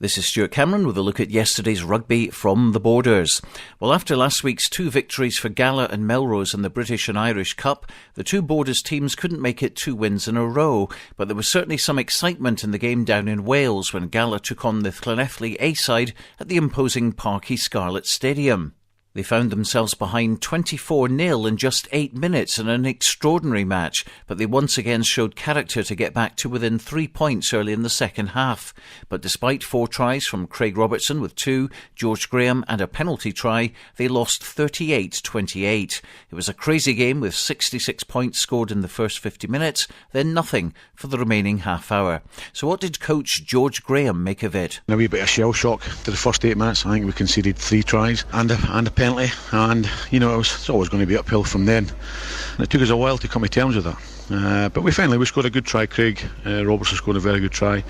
This is Stuart Cameron with a look at yesterday's rugby from the Borders. Well, after last week's 2 victories for Gala and Melrose in the British and Irish Cup, the 2 Borders teams couldn't make it 2 wins in a row, but there was certainly some excitement in the game down in Wales when Gala took on the Llanelli A side at the imposing Parky Scarlet Stadium. They found themselves behind 24-0 in just 8 minutes in an extraordinary match, but they once again showed character to get back to within 3 points early in the second half. But despite 4 tries from Craig Robertson with 2, George Graham and a penalty try, they lost 38-28. It was a crazy game with 66 points scored in the first 50 minutes, then nothing for the remaining half hour. So what did coach George Graham make of it? A wee bit of shell shock to the first 8 minutes. I think we conceded 3 tries and a penalty, and it's always going to be uphill from then. And it took us a while to come to terms with that. But we scored a good try. Craig Robertson scored a very good try,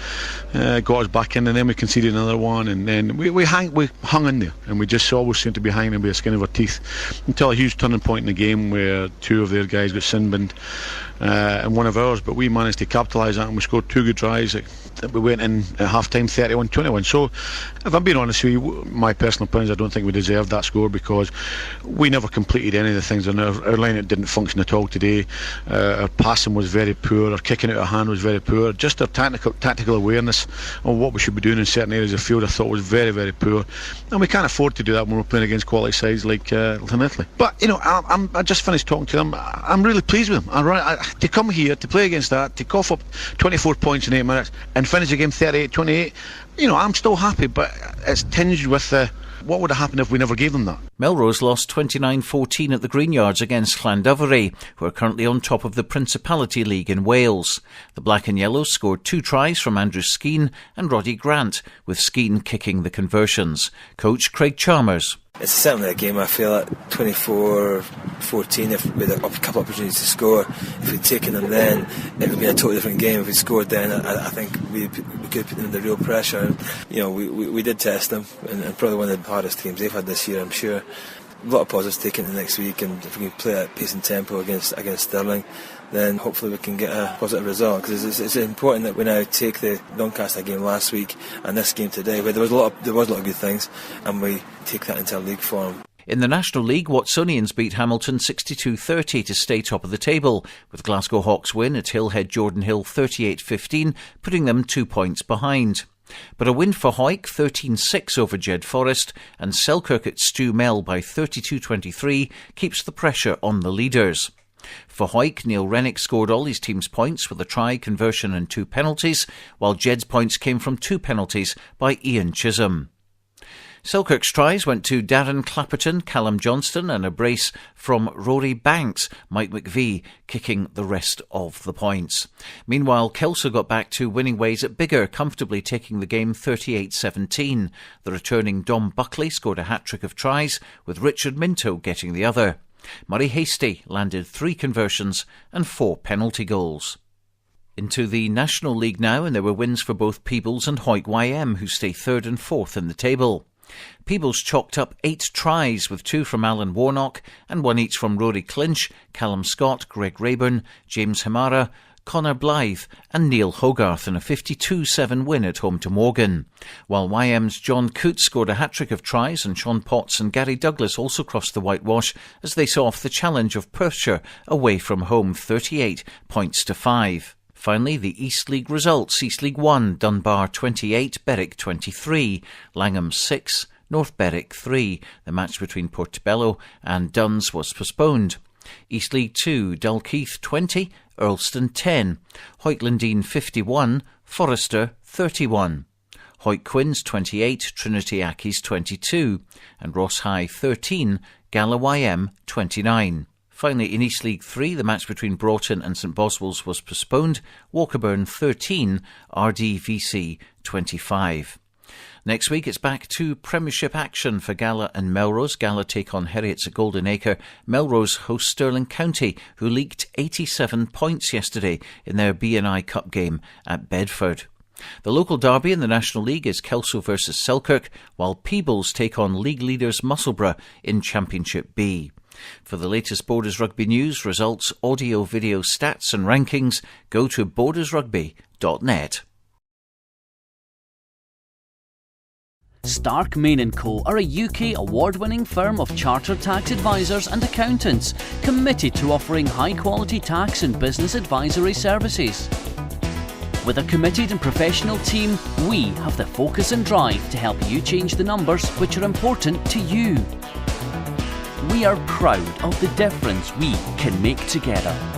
got us back in, and then we conceded another one, and then we hung in there, and we just always seemed to be hanging by the skin of our teeth until a huge turning point in the game where 2 of their guys got sin-binned and 1 of ours, but we managed to capitalise that, and we scored 2 good tries. We went in at half time 31-21. So if I'm being honest with you, my personal opinion, I don't think we deserved that score because we never completed any of the things on our line. It didn't function at all today. Our passing was very poor, our kicking out of hand was very poor, just our tactical awareness on what we should be doing in certain areas of the field I thought was very, very poor, and we can't afford to do that when we're playing against quality sides like Llanelli. But I just finished talking to them. I'm really pleased with them. To come here to play against that, to cough up 24 points in 8 minutes and finish the game 38-28, I'm still happy, but it's tinged with what would have happened if we never gave them that. Melrose lost 29-14 at the Greenyards against Llandovery, who are currently on top of the Principality League in Wales. The Black and Yellows scored 2 tries from Andrew Skeen and Roddy Grant, with Skeen kicking the conversions. Coach Craig Chalmers. It's certainly a game I feel like 24-14, if we had a couple of opportunities to score. If we'd taken them then, it would have been a totally different game. If we scored then, I think we could have put them under real pressure. And, we did test them, and probably one of the hardest teams they've had this year, I'm sure. A lot of positives taken into next week, and if we can play at pace and tempo against Stirling, then hopefully we can get a positive result, because it's important that we now take the Doncaster game last week and this game today, where there was a lot of good things, and we take that into our league form. In the National League, Watsonians beat Hamilton 62-30 to stay top of the table, with Glasgow Hawks' win at Hillhead Jordan Hill 38-15, putting them 2 points behind. But a win for Hawick 13-6 over Jed Forest and Selkirk at Stu Mel by 32-23 keeps the pressure on the leaders. For Hawick, Neil Rennick scored all his team's points with a try, conversion and 2 penalties, while Jed's points came from 2 penalties by Ian Chisholm. Selkirk's tries went to Darren Clapperton, Callum Johnston and a brace from Rory Banks, Mike McVie kicking the rest of the points. Meanwhile, Kelso got back to winning ways at Biggar, comfortably taking the game 38-17. The returning Dom Buckley scored a hat-trick of tries, with Richard Minto getting the other. Murray Hasty landed 3 conversions and 4 penalty goals. Into the National League now, and there were wins for both Peebles and Hawick YM, who stay 3rd and 4th in the table. Peebles chalked up 8 tries, with 2 from Alan Warnock and 1 each from Rory Clinch, Callum Scott, Greg Rayburn, James Himara, Connor Blythe and Neil Hogarth in a 52-7 win at home to Morgan. While YM's John Coote scored a hat-trick of tries, and Sean Potts and Gary Douglas also crossed the whitewash as they saw off the challenge of Perthshire away from home 38 points to 5. Finally, the East League results. East League 1, Dunbar 28, Berwick 23, Langham 6, North Berwick 3. The match between Portobello and Duns was postponed. East League 2, Dalkeith 20, Earlston 10, Hawick Lundin 51, Forrester 31, Hawick Quins 28, Trinity Accies 22, and Ross High 13, Gala YM 29. Finally, in East League 3, the match between Broughton and St Boswell's was postponed, Walkerburn 13, RDVC 25. Next week, it's back to Premiership action for Gala and Melrose. Gala take on Heriots at Golden Acre. Melrose host Stirling County, who leaked 87 points yesterday in their B&I Cup game at Bedford. The local derby in the National League is Kelso versus Selkirk, while Peebles take on league leaders Musselburgh in Championship B. For the latest Borders Rugby news, results, audio, video, stats and rankings, go to bordersrugby.net. Stark, Main & Co are a UK award-winning firm of chartered tax advisors and accountants committed to offering high-quality tax and business advisory services. With a committed and professional team, we have the focus and drive to help you change the numbers which are important to you. We are proud of the difference we can make together.